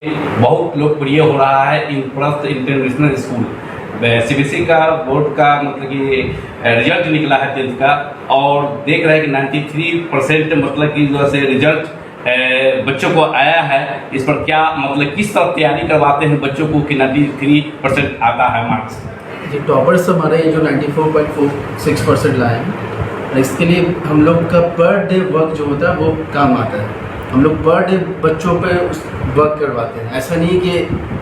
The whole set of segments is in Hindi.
बहुत लोकप्रिय हो रहा है इंद्रप्रस्थ इंटरनेशनल स्कूल। सीबीएसई का बोर्ड का मतलब कि रिजल्ट निकला है 10th का, और देख रहे हैं कि 93% मतलब कि जो से रिजल्ट बच्चों को आया है। इस पर क्या मतलब किस तरह तैयारी करवाते हैं बच्चों को कि 93% आता है मार्क्स? जी, टॉपर्स हमारे जो 94.46% लाए हैं, इसके लिए हम लोग का पर डे वर्क जो होता है वो काम आता है। हम लोग पर डे बच्चों पे वर्क करवाते हैं। ऐसा नहीं कि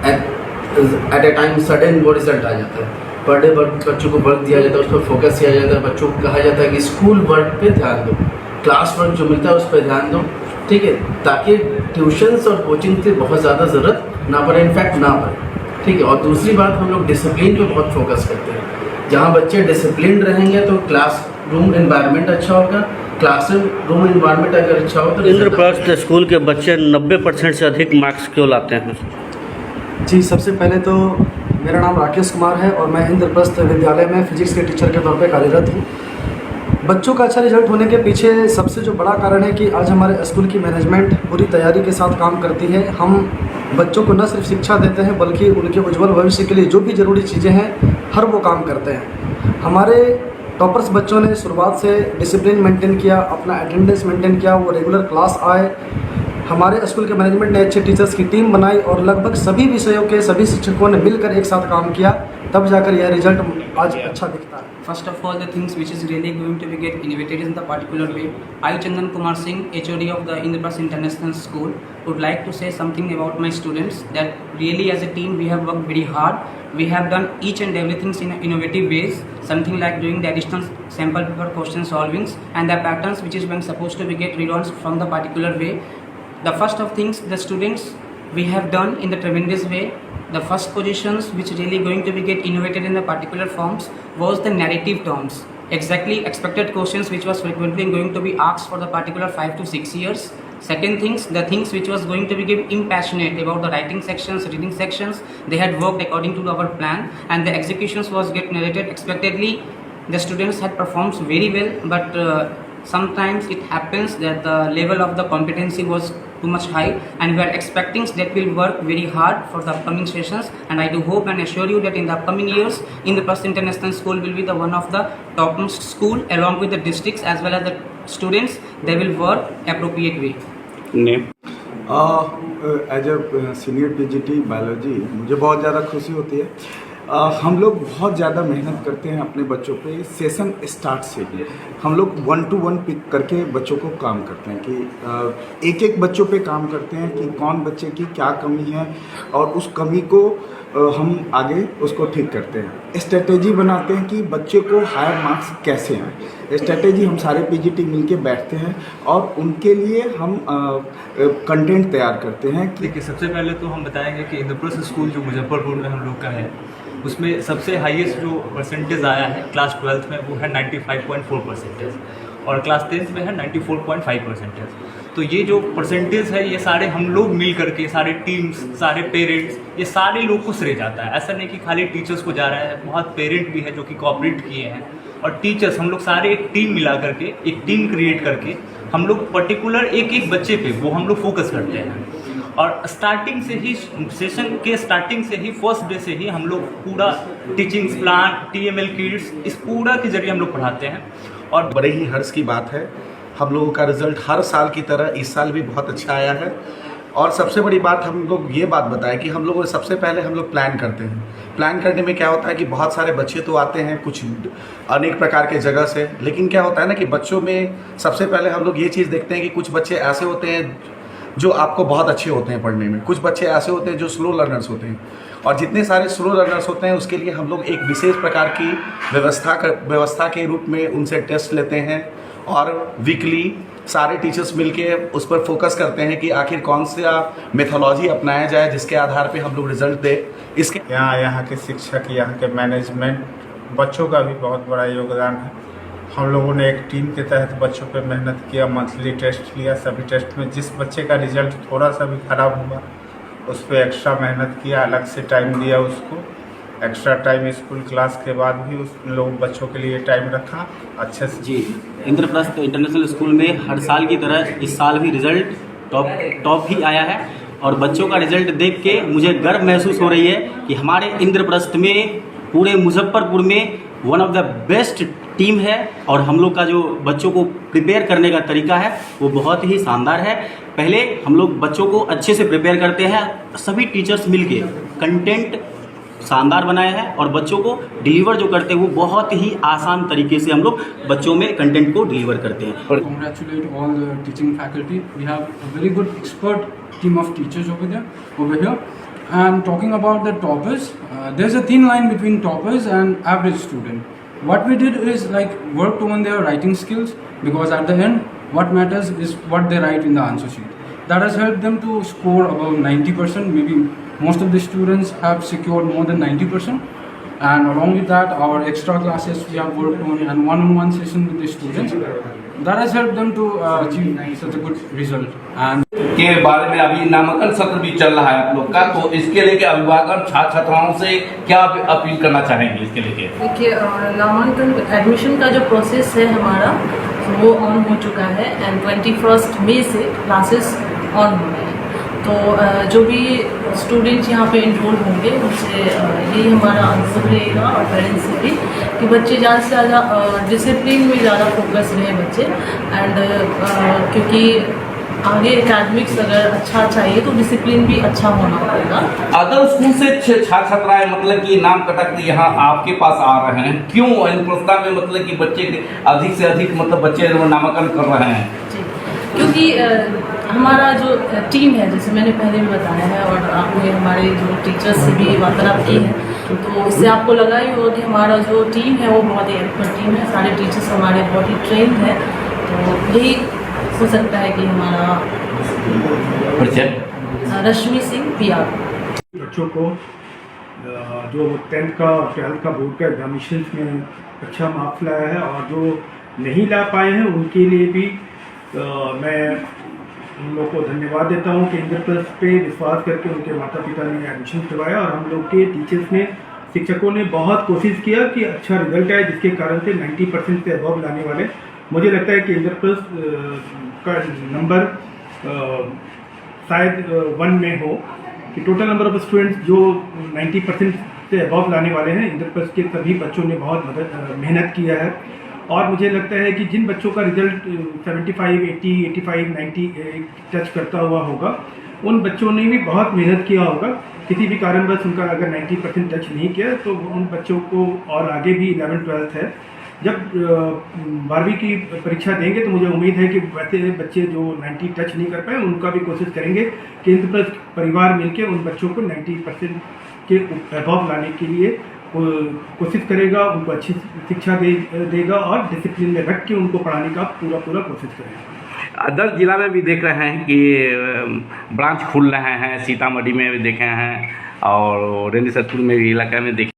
एट ए टाइम सडन वो रिजल्ट आ जाता है। पर डे बच्चों को वर्क दिया जाता है, उस पर फोकस किया जाता है। बच्चों को कहा जाता है कि स्कूल वर्क पे ध्यान दो, क्लास वर्क जो मिलता है उस पर ध्यान दो, ठीक है, ताकि ट्यूशन्स और कोचिंग से बहुत ज़्यादा ज़रूरत ना पड़े, इनफैक्ट ना पड़े, ठीक है। और दूसरी बात, हम लोग डिसिप्लिन पे बहुत फोकस करते हैं। जहाँ बच्चे डिसिप्लिन रहेंगे तो क्लास रूम एनवायरनमेंट अच्छा होगा। क्लास रूम एनवायरनमेंट अगर अच्छा हो तो इंद्रप्रस्थ स्कूल के बच्चे 90% से अधिक मार्क्स क्यों लाते हैं? जी, सबसे पहले तो मेरा नाम राकेश कुमार है और मैं इंद्रप्रस्थ विद्यालय में फिजिक्स के टीचर के तौर पे कार्यरत हूँ। बच्चों का अच्छा रिजल्ट होने के पीछे सबसे जो बड़ा कारण है कि आज हमारे स्कूल की मैनेजमेंट पूरी तैयारी के साथ काम करती है। हम बच्चों को न सिर्फ शिक्षा देते हैं बल्कि उनके उज्जवल भविष्य के लिए जो भी ज़रूरी चीज़ें हैं हर वो काम करते हैं। हमारे टॉपर्स बच्चों ने शुरुआत से डिसिप्लिन मेंटेन किया, अपना अटेंडेंस मेंटेन किया, वो रेगुलर क्लास आए। हमारे स्कूल के मैनेजमेंट ने अच्छे टीचर्स की टीम बनाई और लगभग सभी विषयों के सभी शिक्षकों ने मिलकर एक साथ काम किया, तब जाकर यह रिजल्ट आज अच्छा दिखता है। First of all, the things which is really going to be get innovated in the particular way, I, Chandan Kumar Singh, HOD of the Indraprasth International School, would like to say something about my students that really as a team we have worked very hard. We have done each and everything in innovative ways, something like doing the additional sample paper question solvings and the patterns which is being supposed to be get read from the particular way. The first of things, the students we have done in the tremendous way. The first positions which really going to be get innovated in the particular forms was the narrative terms. Exactly expected questions which was frequently going to be asked for the particular 5 to 6 years. Second things, the things which was going to be give impassionate about the writing sections, reading sections, they had worked according to our plan and the executions was get narrated expectedly. The students had performed very well, but sometimes it happens that the level of the competency was too much high and we are expecting that we'll work very hard for the upcoming sessions, and I do hope and assure you that in the upcoming years Indraprasth International School will be the one of the topmost school along with the districts as well as the students. They will work appropriate way. Name? As a senior PGT biology मुझे बहुत ज़्यादा खुशी होती है। हम लोग बहुत ज़्यादा मेहनत करते हैं अपने बच्चों पे। सेशन स्टार्ट से ही हम लोग 1 to 1 पिक करके बच्चों को काम करते हैं कि एक एक बच्चों पे काम करते हैं कि कौन बच्चे की क्या कमी है और उस कमी को हम आगे उसको ठीक करते हैं। स्ट्रेटेजी बनाते हैं कि बच्चे को हायर मार्क्स कैसे आए। स्ट्रेटेजी हम सारे पीजीटी मिलके बैठते हैं और उनके लिए हम कंटेंट तैयार करते हैं। देखिए, सबसे पहले तो हम बताएंगे कि इंद्रप्रस्थ स्कूल जो मुजफ्फरपुर में हम लोग का है उसमें सबसे हाईएस्ट जो परसेंटेज आया है क्लास 12th में वो है 95.4% और क्लास 10th में है 94.5%। तो ये जो परसेंटेज है ये सारे हम लोग मिल करके, सारे टीम्स, सारे पेरेंट्स, ये सारे लोग को श्रेय जाता है। ऐसा नहीं कि खाली टीचर्स को जा रहा है, बहुत पेरेंट भी है जो कि कोऑपरेट किए हैं और टीचर्स, हम लोग सारे एक टीम मिला करके, एक टीम क्रिएट करके हम लोग पर्टिकुलर एक एक बच्चे पे वो हम लोग फोकस करते हैं। और स्टार्टिंग से ही, सेशन के स्टार्टिंग से ही, फर्स्ट डे से ही हम लोग पूरा टीचिंग प्लान, TML किट्स, इस पूरा के जरिए हम लोग पढ़ाते हैं। और बड़े ही हर्ष की बात है, हम लोगों का रिज़ल्ट हर साल की तरह इस साल भी बहुत अच्छा आया है। और सबसे बड़ी बात हम लोग ये बात बताएं कि हम लोग सबसे पहले हम लोग प्लान करते हैं। प्लान करने में क्या होता है कि बहुत सारे बच्चे तो आते हैं कुछ अनेक प्रकार के जगह से, लेकिन क्या होता है ना कि बच्चों में सबसे पहले हम लोग ये चीज़ देखते हैं कि कुछ बच्चे ऐसे होते हैं जो आपको बहुत अच्छे होते हैं पढ़ने में, कुछ बच्चे ऐसे होते हैं जो स्लो लर्नर्स होते हैं। और जितने सारे स्लो लर्नर्स होते हैं उसके लिए हम लोग एक विशेष प्रकार की व्यवस्था के रूप में उनसे टेस्ट लेते हैं और वीकली सारे टीचर्स मिलके उस पर फोकस करते हैं कि आखिर कौन सा मेथोलॉजी अपनाया जाए जिसके आधार पे हम लोग रिजल्ट दे। इसके यहाँ के शिक्षक, यहाँ के मैनेजमेंट, बच्चों का भी बहुत बड़ा योगदान है। हम लोगों ने एक टीम के तहत बच्चों पे मेहनत किया, मंथली टेस्ट लिया। सभी टेस्ट में जिस बच्चे का रिजल्ट थोड़ा सा भी ख़राब हुआ उस पर एक्स्ट्रा मेहनत किया, अलग से टाइम दिया उसको, एक्स्ट्रा टाइम स्कूल क्लास के बाद भी उस लोग बच्चों के लिए टाइम रखा अच्छे से। जी, इंद्रप्रस्थ इंटरनेशनल स्कूल में हर साल की तरह इस साल भी रिजल्ट टॉप ही आया है और बच्चों का रिजल्ट देख के मुझे गर्व महसूस हो रही है कि हमारे इंद्रप्रस्थ में पूरे मुजफ्फरपुर में one of the best team है और हम लोग का जो बच्चों को प्रिपेयर करने का तरीका है वो बहुत ही शानदार है। पहले हम लोग बच्चों को अच्छे से प्रिपेयर करते हैं, सभी टीचर्स मिलके कंटेंट शानदार बनाए हैं और बच्चों को डिलीवर जो करते हैं वो बहुत ही आसान तरीके से हम लोग बच्चों में कंटेंट को डिलीवर करते हैं। Congratulate all the teaching faculty. We have a very good expert team of teachers over here. And talking about the toppers, there's a thin line between toppers and average student. What we did is like worked on their writing skills, because at the end what matters is what they write in the answer sheet. That has helped them to score above 90%. Maybe most of the students have secured more than 90%. And along with that, our extra classes we have worked on and one-on-one session with the students. That has helped them to achieve such a good result. And के बारे में अभी नामांकन सत्र भी चल रहा है आप लोग का, तो इसके लेके अभिभावक छात्र छात्राओं से क्या अपील करना चाहेंगे इसके लेके? देखिए, नामांकन एडमिशन का जो प्रोसेस है हमारा वो ऑन हो चुका है एंड 21 मई से क्लासेस ऑन हो गए हैं। तो जो भी स्टूडेंट्स यहाँ पे इनरोल होंगे उनसे यही हमारा अनुरोध रहेगा और पेरेंट्स से भी कि बच्चे ज़्यादा से ज़्यादा डिसिप्लिन में ज़्यादा फोकस रहे बच्चे एंड क्योंकि आगे एकेडमिक्स अगर अच्छा चाहिए तो डिसिप्लिन भी अच्छा होना पड़ेगा। अदर स्कूल से छात्र छात्राएं मतलब कि नाम कटक यहाँ आपके पास आ रहे हैं, क्यों इंद्रप्रस्थ में मतलब कि बच्चे अधिक से अधिक मतलब बच्चे नामांकन कर रहे हैं? जी, क्योंकि हमारा जो टीम है, जैसे मैंने पहले भी बताया है और आपने हमारे जो टीचर्स से भी वार्तालाप की है, तो इससे आपको लगा ही होगा कि हमारा जो टीम है वो बहुत ही एक्सपर्ट टीम है। सारे टीचर्स हमारे बहुत ही ट्रेंड हैं, तो यही हो सकता है कि हमारा रश्मि सिंह PR। बच्चों को जो 10th का 12th का बोर्ड का एग्जामिनेशन में अच्छा मार्क्स लाया है और जो नहीं ला पाए हैं उनके लिए भी मैं उन लोग को धन्यवाद देता हूं कि इंद्रप्रस्थ पे विश्वास करके उनके माता पिता ने एडमिशन करवाया और हम लोग के टीचर्स ने, शिक्षकों ने बहुत कोशिश किया कि अच्छा रिजल्ट आए, जिसके कारण से 90% से अबव लाने वाले, मुझे लगता है कि इंद्रप्रस्थ का नंबर शायद 1 में हो कि टोटल नंबर ऑफ स्टूडेंट्स जो 90% से अबव लाने वाले हैं, इंद्रप्रस्थ के सभी बच्चों ने बहुत मेहनत किया है। और मुझे लगता है कि जिन बच्चों का रिजल्ट 75, 80, 85, 90 टच करता हुआ होगा, उन बच्चों ने भी बहुत मेहनत किया होगा। किसी भी कारणवश उनका अगर 90% टच नहीं किया तो उन बच्चों को, और आगे भी 11th 12th है, जब 12वीं की परीक्षा देंगे तो मुझे उम्मीद है कि वैसे बच्चे जो 90 टच नहीं कर पाए उनका भी कोशिश करेंगे कि इंद्रप्रस्थ परिवार मिलकर उन बच्चों को 90% के अबव लाने के लिए कोशिश करेगा, उनको अच्छी शिक्षा देगा और डिसिप्लिन में रख के उनको पढ़ाने का पूरा कोशिश करेगा। अदर जिला में भी देख रहे हैं कि ब्रांच खुल रहे हैं, सीतामढ़ी में भी देखे हैं और रेंडी सतपुर में भी इलाका में देखे